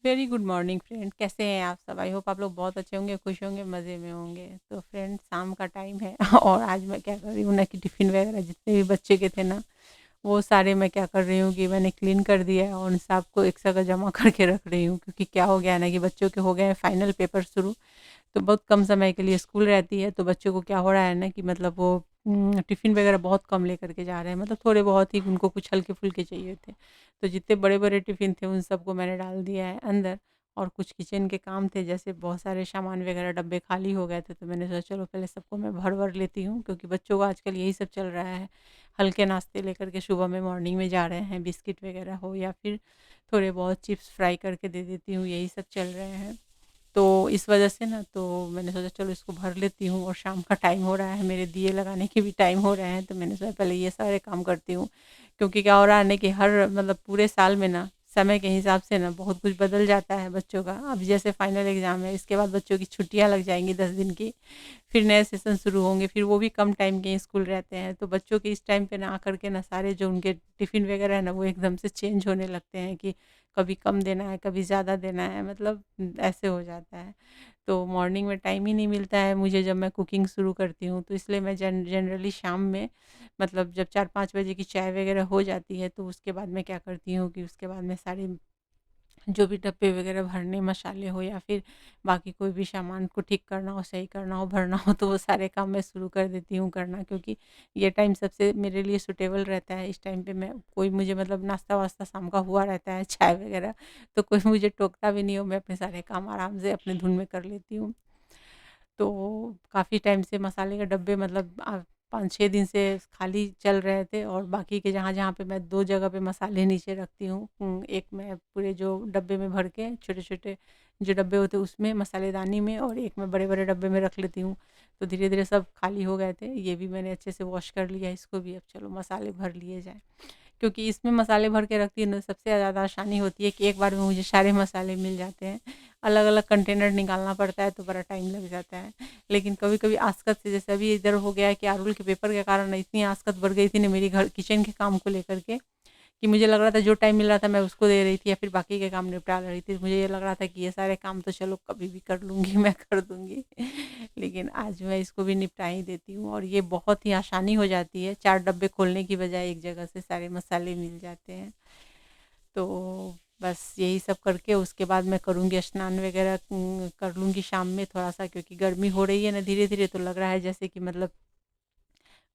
Very good morning friend, कैसे हैं आप सब? आई होप आप लोग बहुत अच्छे होंगे, खुश होंगे, मज़े में होंगे। तो फ्रेंड, शाम का टाइम है और आज मैं क्या कर रही हूँ ना कि टिफ़िन वगैरह जितने भी बच्चे के थे ना, वो सारे मैं क्या कर रही हूँ कि मैंने क्लीन कर दिया है और उन सबको एक जगह जमा करके रख रही हूँ। क्योंकि क्या हो गया है ना कि बच्चों के हो गए हैं फाइनल पेपर शुरू, तो बहुत कम समय के लिए स्कूल रहती है। तो बच्चों को क्या हो रहा है ना कि मतलब वो टिफ़िन वगैरह बहुत कम लेकर के जा रहे हैं, मतलब थोड़े बहुत ही उनको कुछ हल्के-फुल्के चाहिए थे। तो जितने बड़े-बड़े टिफ़िन थे उन सबको मैंने डाल दिया है अंदर। और कुछ किचन के काम थे, जैसे बहुत सारे सामान वगैरह डब्बे खाली हो गए थे, तो मैंने सोचा चलो पहले सबको मैं भर-भर लेती हूँ, क्योंकि बच्चों को आजकल यही सब चल रहा है। हल्के नाश्ते लेकर के सुबह में मॉर्निंग में जा रहे हैं, बिस्किट वगैरह हो या फिर थोड़े बहुत चिप्स फ्राई करके दे देती हूँ, यही सब चल रहे हैं। तो इस वजह से ना तो मैंने सोचा चलो इसको भर लेती हूँ, और शाम का टाइम हो रहा है, मेरे दिए लगाने के भी टाइम हो रहे हैं, तो मैंने सोचा पहले ये सारे काम करती हूँ। क्योंकि क्या हो रहा है ना कि हर मतलब पूरे साल में ना समय के हिसाब से ना बहुत कुछ बदल जाता है बच्चों का। अब जैसे फाइनल एग्ज़ाम है, इसके बाद बच्चों की छुट्टियाँ लग जाएँगी 10 दिन की, फिर नए सेशन शुरू होंगे, फिर वो भी कम टाइम के स्कूल रहते हैं। तो बच्चों के इस टाइम पे ना आकर के ना सारे जो उनके टिफ़िन वगैरह है ना, वो एकदम से चेंज होने लगते हैं कि कभी कम देना है, कभी ज़्यादा देना है, मतलब ऐसे हो जाता है। तो मॉर्निंग में टाइम ही नहीं मिलता है मुझे जब मैं कुकिंग शुरू करती हूँ, तो इसलिए मैं जनरली शाम में, मतलब जब 4-5 बजे की चाय वगैरह हो जाती है, तो उसके बाद मैं क्या करती हूँ कि उसके बाद मैं सारे जो भी डब्बे वगैरह भरने, मसाले हो या फिर बाकी कोई भी सामान को ठीक करना हो, सही करना हो, भरना हो, तो वो सारे काम मैं शुरू कर देती हूँ करना। क्योंकि ये टाइम सबसे मेरे लिए सूटेबल रहता है। इस टाइम पे मैं कोई मुझे मतलब नाश्ता-वास्ता शाम का हुआ रहता है, चाय वगैरह, तो कोई मुझे टोकता भी नहीं हो, मैं अपने सारे काम आराम से अपने धुन में कर लेती हूँ। तो काफ़ी टाइम से मसाले के डब्बे, मतलब 5-6 दिन से खाली चल रहे थे, और बाकी के जहाँ-जहाँ पे मैं 2 जगह पे मसाले नीचे रखती हूँ। एक मैं पूरे जो डब्बे में भर के, छोटे-छोटे जो डब्बे होते हैं उसमें, मसालेदानी में, और एक मैं बड़े-बड़े डब्बे में रख लेती हूँ। तो धीरे-धीरे सब खाली हो गए थे। ये भी मैंने अच्छे से वॉश कर लिया है इसको भी, अब चलो मसाले भर लिए जाएँ। क्योंकि इसमें मसाले भर के रखती हूँ ना, सबसे ज़्यादा आसानी होती है कि एक बार में मुझे सारे मसाले मिल जाते हैं। अलग-अलग कंटेनर निकालना पड़ता है, तो बड़ा टाइम लग जाता है। लेकिन कभी-कभी आसकत से, जैसे अभी इधर हो गया है कि अरुल के पेपर के कारण इतनी आसकत बढ़ गई थी ना मेरी घर किचन के काम को लेकर के, कि मुझे लग रहा था जो टाइम मिल रहा था मैं उसको दे रही थी या फिर बाकी के काम निपटा रही थी। मुझे ये लग रहा था कि ये सारे काम तो चलो कभी भी कर लूँगी, मैं कर दूँगी। लेकिन आज मैं इसको भी निपटा ही देती हूँ, और ये बहुत ही आसानी हो जाती है। 4 डब्बे खोलने की बजाय एक जगह से सारे मसाले मिल जाते हैं। तो बस यही सब करके उसके बाद मैं करूँगी स्नान वगैरह, कर लूँगी शाम में थोड़ा-सा, क्योंकि गर्मी हो रही है ना धीरे-धीरे, तो लग रहा है जैसे कि मतलब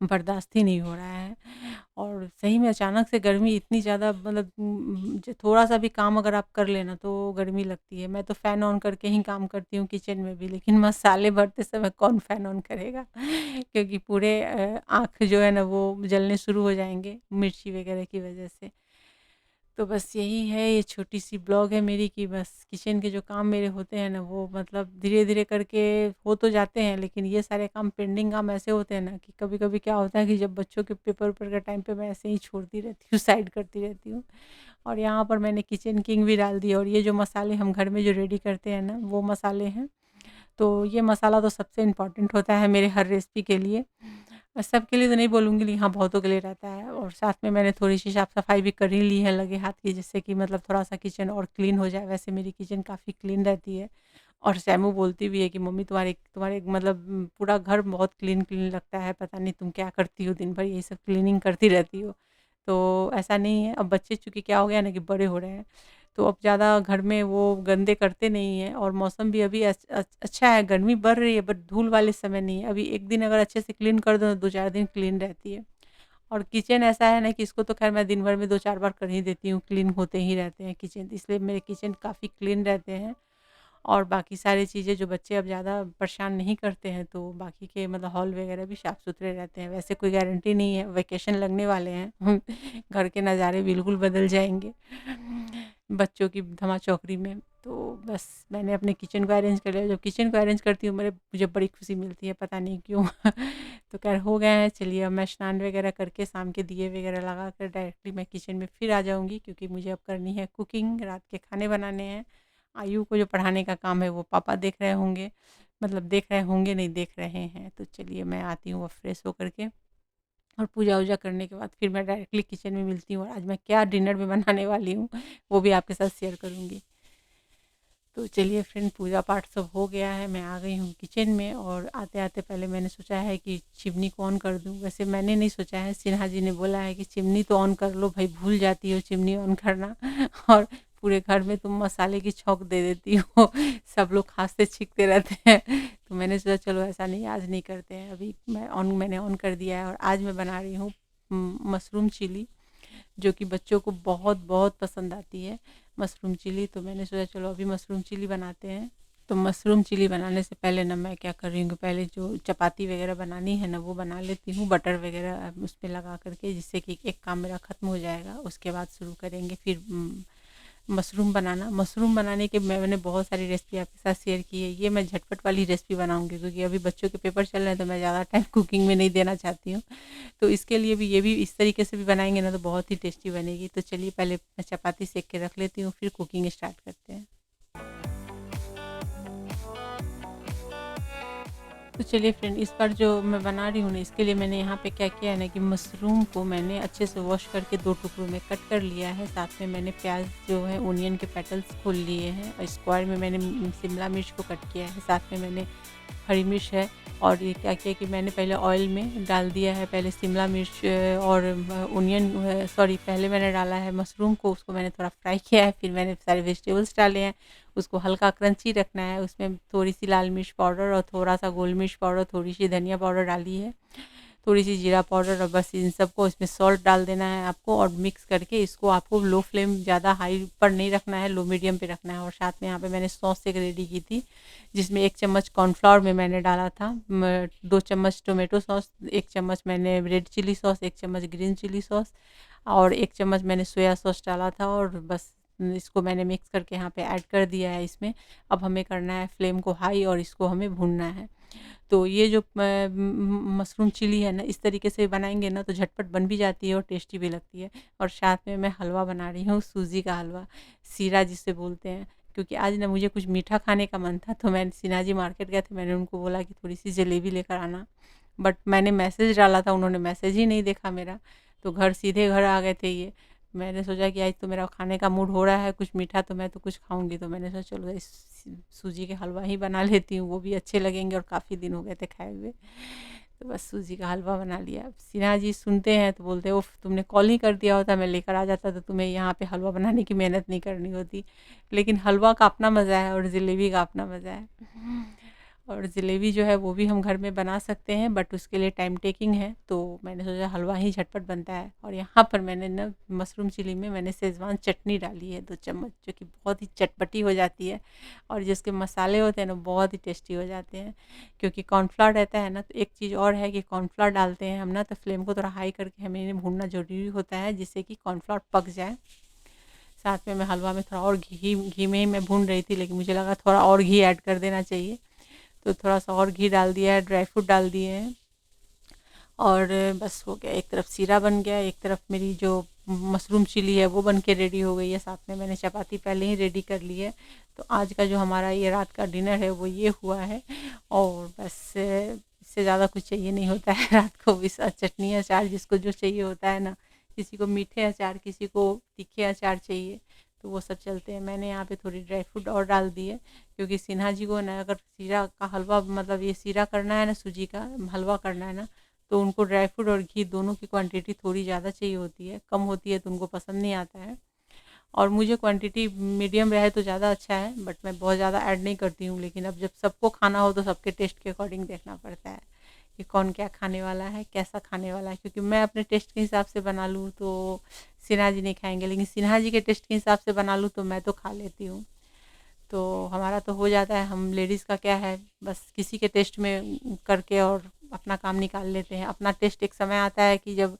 बर्दाश्त ही नहीं हो रहा है। और सही में अचानक से गर्मी इतनी ज़्यादा, मतलब ज थोड़ा-सा भी काम अगर आप कर लें ना तो गर्मी लगती है। मैं तो फ़ैन ऑन करके ही काम करती हूँ किचन में भी, लेकिन मसाले भरते समय कौन फ़ैन ऑन करेगा? क्योंकि पूरे आँख जो है ना वो जलने शुरू हो जाएँगे मिर्ची वगैरह की वज़ह से। तो बस यही है, ये छोटी-सी ब्लॉग है मेरी कि बस किचन के जो काम मेरे होते हैं ना, वो मतलब धीरे-धीरे करके हो तो जाते हैं, लेकिन ये सारे काम, पेंडिंग काम ऐसे होते हैं ना कि कभी-कभी क्या होता है कि जब बच्चों के पेपर-वेपर के टाइम पे मैं ऐसे ही छोड़ती रहती हूँ, साइड करती रहती हूँ। और यहाँ पर मैंने किचन किंग भी डाल दिया, और ये जो मसाले हम घर में जो रेडी करते हैं ना, वो मसाले हैं। तो ये मसाला तो सबसे इम्पोर्टेंट होता है मेरे हर रेसिपी के लिए। सबके लिए तो नहीं बोलूँगी, लेकिन हाँ, बहुतों के लिए रहता है। और साथ में मैंने थोड़ी-सी साफ-सफाई भी कर ही ली है लगे हाथ की, जिससे कि मतलब थोड़ा-सा किचन और क्लीन हो जाए। वैसे मेरी किचन काफ़ी क्लीन रहती है, और सैमू बोलती भी है कि मम्मी तुम्हारे तुम्हारे मतलब पूरा घर बहुत क्लीन-क्लीन लगता है, पता नहीं तुम क्या करती हो दिन भर, यही सब क्लीनिंग करती रहती हो। तो ऐसा नहीं है, अब बच्चे चूँकि क्या हो गया ना कि बड़े हो रहे हैं, तो अब ज़्यादा घर में वो गंदे करते नहीं हैं, और मौसम भी अभी अच्छा है, गर्मी बढ़ रही है बट धूल वाले समय नहीं है। अभी 1 दिन अगर अच्छे से क्लीन कर दो, 2-4 दिन क्लीन रहती है। और किचन ऐसा है ना कि इसको तो ख़ैर मैं दिन भर में 2-4 बार कर ही देती हूँ, क्लीन होते ही रहते हैं किचन, इसलिए मेरे किचन काफ़ी क्लीन रहते हैं। और बाकी सारी चीज़ें जो बच्चे अब ज़्यादा परेशान नहीं करते हैं, तो बाकी के मतलब हॉल वगैरह भी साफ़-सुथरे रहते हैं। वैसे कोई गारंटी नहीं है, वेकेशन लगने वाले हैं, घर के नज़ारे बिल्कुल बदल जाएँगे बच्चों की धमा-चौकड़ी में। तो बस मैंने अपने किचन को अरेंज कर लिया। जब किचन को अरेंज करती हूँ मुझे बड़ी खुशी मिलती है, पता नहीं क्यों। तो ख़ैर हो गए हैं, चलिए अब मैं स्नान वगैरह करके शाम के दिए वगैरह लगा कर डायरेक्टली मैं किचन में फिर आ जाऊँगी, क्योंकि मुझे अब करनी है कुकिंग, रात के खाने बनाने हैं। आयु को जो पढ़ाने का काम है वो पापा देख रहे होंगे, मतलब देख रहे होंगे नहीं, देख रहे हैं। तो चलिए मैं आती हूँ अब फ्रेश होकर के, और पूजा-वूजा करने के बाद फिर मैं डायरेक्टली किचन में मिलती हूँ, और आज मैं क्या डिनर में बनाने वाली हूँ, वो भी आपके साथ शेयर करूँगी। तो चलिए फ्रेंड, पूजा पाठ सब हो गया है, मैं आ गई हूँ किचन में। और आते-आते पहले मैंने सोचा है कि चिमनी को ऑन कर दूँ। वैसे मैंने नहीं सोचा है, सिन्हा जी ने बोला है कि चिमनी तो ऑन कर लो भाई, भूल जाती हो चिमनी ऑन करना और पूरे घर में तुम मसाले की छौंक दे देती हो सब लोग खाँसते छींकते रहते हैं। तो मैंने सोचा चलो ऐसा नहीं, आज नहीं करते हैं। अभी मैंने ऑन कर दिया है और आज मैं बना रही हूँ मशरूम चिली, जो कि बच्चों को बहुत बहुत पसंद आती है मशरूम चिली। तो मैंने सोचा चलो अभी मशरूम चिली बनाते हैं। तो मशरूम चिली बनाने से पहले ना मैं क्या कर रही हूँ, पहले जो चपाती वगैरह बनानी है ना वो बना लेती हूँ, बटर वगैरह उस पर लगा करके, जिससे कि एक काम मेरा ख़त्म हो जाएगा। उसके बाद शुरू करेंगे फिर मशरूम बनाना। मशरूम बनाने के मैंने बहुत सारी रेसिपी आपके साथ शेयर की है। ये मैं झटपट वाली रेसिपी बनाऊंगी क्योंकि अभी बच्चों के पेपर चल रहे हैं, तो मैं ज़्यादा टाइम कुकिंग में नहीं देना चाहती हूँ। तो इसके लिए भी ये भी इस तरीके से भी बनाएंगे ना तो बहुत ही टेस्टी बनेगी। तो चलिए पहले मैं चपाती सेक के रख लेती हूँ, फिर कुकिंग स्टार्ट करते हैं। तो चलिए फ्रेंड, इस बार जो मैं बना रही हूँ ना, इसके लिए मैंने यहाँ पे क्या किया है ना कि मशरूम को मैंने अच्छे से वॉश करके 2 टुकड़ों में कट कर लिया है। साथ में मैंने प्याज जो है ओनियन के पेटल्स खोल लिए हैं और स्क्वायर में मैंने शिमला मिर्च को कट किया है। साथ में मैंने हरी मिर्च है। और ये क्या किया कि मैंने पहले ऑयल में डाल दिया है, पहले शिमला मिर्च और ओनियन, सॉरी, पहले मैंने डाला है मशरूम को, उसको मैंने थोड़ा फ्राई किया है। फिर मैंने सारे वेजिटेबल्स डाले हैं, उसको हल्का क्रंची रखना है। उसमें थोड़ी सी लाल मिर्च पाउडर और थोड़ा सा गोल मिर्च पाउडर, थोड़ी सी धनिया पाउडर डाली है, थोड़ी सी जीरा पाउडर, और बस इन सबको इसमें सॉल्ट डाल देना है आपको। और मिक्स करके इसको आपको लो फ्लेम, ज़्यादा हाई पर नहीं रखना है, लो मीडियम पे रखना है। और साथ में यहाँ पे मैंने सॉस एक रेडी की थी, जिसमें 1 चम्मच कॉर्नफ्लावर में मैंने डाला था 2 चम्मच टोमेटो सॉस, 1 चम्मच मैंने रेड चिली सॉस, 1 चम्मच ग्रीन चिली सॉस और 1 चम्मच मैंने सोया सॉस डाला था। और बस इसको मैंने मिक्स करके यहाँ पे ऐड कर दिया है इसमें। अब हमें करना है फ्लेम को हाई और इसको हमें भूनना है। तो ये जो मशरूम चिली है ना, इस तरीके से बनाएंगे ना तो झटपट बन भी जाती है और टेस्टी भी लगती है। और साथ में मैं हलवा बना रही हूँ, सूजी का हलवा, सीरा जिसे बोलते हैं। क्योंकि आज ना मुझे कुछ मीठा खाने का मन था, तो मैं सिन्हा जी मार्केट गए थे, मैंने उनको बोला कि थोड़ी सी जलेबी लेकर आना। बट मैंने मैसेज डाला था, उन्होंने मैसेज ही नहीं देखा मेरा, तो सीधे घर आ गए थे ये। मैंने सोचा कि आज तो मेरा खाने का मूड हो रहा है कुछ मीठा, तो मैं तो कुछ खाऊंगी। तो मैंने सोचा चलो इस सूजी के हलवा ही बना लेती हूँ, वो भी अच्छे लगेंगे और काफ़ी दिन हो गए थे खाए हुए। तो बस सूजी का हलवा बना लिया। सिन्हा जी सुनते हैं तो बोलते हैं, उफ, तुमने कॉल ही कर दिया होता, मैं लेकर आ जाता, तो तुम्हें यहाँ पे हलवा बनाने की मेहनत नहीं करनी होती। लेकिन हलवा का अपना मज़ा है और जलेबी का अपना मज़ा है। और जलेबी जो है वो भी हम घर में बना सकते हैं, बट उसके लिए टाइम टेकिंग है, तो मैंने सोचा हलवा ही झटपट बनता है। और यहाँ पर मैंने ना मशरूम चिली में मैंने शेज़वान चटनी डाली है 2 चम्मच, जो कि बहुत ही चटपटी हो जाती है। और जिसके मसाले होते हैं ना बहुत ही टेस्टी हो जाते हैं। क्योंकि कॉर्नफ्लावर रहता है ना, तो एक चीज़ और है कि कॉर्नफ्लावर डालते हैं हम ना, तो फ्लेम को थोड़ा हाई करके हमें इन्हें भूनना ज़रूरी होता है, जिससे कि कॉर्नफ्लावर पक जाए। साथ में मैं हलवा में थोड़ा और घी में ही मैं भून रही थी, लेकिन मुझे लगा थोड़ा और घी ऐड कर देना चाहिए, तो थोड़ा सा और घी डाल दिया है, ड्राई फ्रूट डाल दिए हैं। और बस हो गया, एक तरफ सीरा बन गया, एक तरफ मेरी जो मशरूम चिली है वो बन के रेडी हो गई है। साथ में मैंने चपाती पहले ही रेडी कर ली है। तो आज का जो हमारा ये रात का डिनर है वो ये हुआ है। और बस इससे ज़्यादा कुछ चाहिए नहीं होता है रात को भी। चटनी अचार जिसको जो चाहिए होता है ना, किसी को मीठे अचार, किसी को तीखे अचार चाहिए, तो वो सब चलते हैं। मैंने यहाँ पे थोड़ी ड्राई फ्रूट और डाल दी है, क्योंकि सिन्हा जी को ना अगर सीरा का हलवा, मतलब ये सीरा करना है ना, सूजी का हलवा करना है ना, तो उनको ड्राई फ्रूट और घी दोनों की क्वांटिटी थोड़ी ज़्यादा चाहिए होती है, कम होती है तो उनको पसंद नहीं आता है। और मुझे क्वांटिटी मीडियम रहे तो ज़्यादा अच्छा है, बट मैं बहुत ज़्यादा ऐड नहीं करती हूँ। लेकिन अब जब सबको खाना हो तो सबके टेस्ट के अकॉर्डिंग देखना पड़ता है कि कौन क्या खाने वाला है, कैसा खाने वाला है। क्योंकि मैं अपने टेस्ट के हिसाब से बना लूँ तो सिन्हा जी नहीं खाएंगे, लेकिन सिन्हा जी के टेस्ट के हिसाब से बना लूँ तो मैं तो खा लेती हूँ। तो हमारा तो हो जाता है, हम लेडीज़ का क्या है, बस किसी के टेस्ट में करके और अपना काम निकाल लेते हैं। अपना टेस्ट एक समय आता है कि जब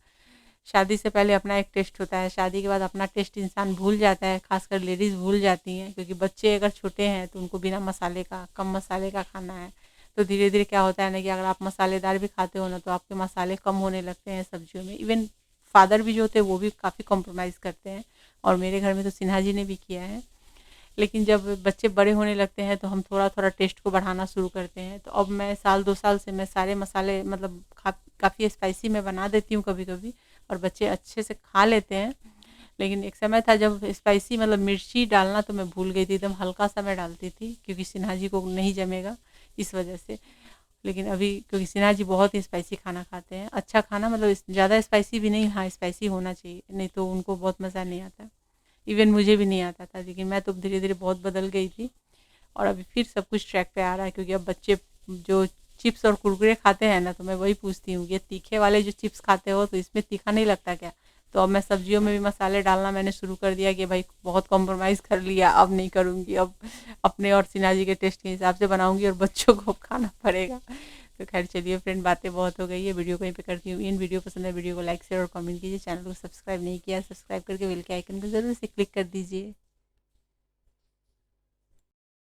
शादी से पहले अपना एक टेस्ट होता है, शादी के बाद अपना टेस्ट इंसान भूल जाता है, खासकर लेडीज़ भूल जाती हैं। क्योंकि बच्चे अगर छोटे हैं तो उनको बिना मसाले का, कम मसाले का खाना है। तो धीरे धीरे क्या होता है ना कि अगर आप मसालेदार भी खाते हो ना, तो आपके मसाले कम होने लगते हैं सब्जियों में। इवन फादर भी जो होते हैं वो भी काफ़ी कॉम्प्रोमाइज़ करते हैं, और मेरे घर में तो सिन्हा जी ने भी किया है। लेकिन जब बच्चे बड़े होने लगते हैं तो हम थोड़ा थोड़ा टेस्ट को बढ़ाना शुरू करते हैं। तो अब मैं साल 2 साल से मैं सारे मसाले, मतलब काफ़ी स्पाइसी मैं बना देती हूँ कभी कभी, और बच्चे अच्छे से खा लेते हैं। लेकिन एक समय था जब स्पाइसी मतलब मिर्ची डालना तो मैं भूल गई थी, एकदम हल्का-सा मैं डालती थी क्योंकि सिन्हा जी को नहीं जमेगा इस वजह से। लेकिन अभी क्योंकि सिन्हा जी बहुत ही स्पाइसी खाना खाते हैं, अच्छा खाना मतलब ज़्यादा स्पाइसी भी नहीं, हाँ स्पाइसी होना चाहिए, नहीं तो उनको बहुत मज़ा नहीं आता। इवन मुझे भी नहीं आता था, लेकिन मैं तो धीरे-धीरे बहुत बदल गई थी और अभी फिर सब कुछ ट्रैक पे आ रहा है क्योंकि अब बच्चे जो चिप्स और कुरकुरे खाते हैं ना, तो मैं वही पूछती हूँ, ये तीखे वाले जो चिप्स खाते हो तो इसमें तीखा नहीं लगता क्या? तो अब मैं सब्जियों में भी मसाले डालना मैंने शुरू कर दिया कि भाई बहुत कॉम्प्रोमाइज़ कर लिया, अब नहीं करूँगी, अब अपने और सिन्हा जी के टेस्ट के हिसाब से बनाऊँगी और बच्चों को अब खाना पड़ेगा। तो खैर चलिए फ्रेंड, बातें बहुत हो गई है, वीडियो को यहीं पे करती हूँ इन। वीडियो पसंद है वीडियो को लाइक शेयर और कमेंट कीजिए, चैनल को सब्सक्राइब नहीं किया सब्सक्राइब करके बेल के आइकन को ज़रूर से क्लिक कर दीजिए।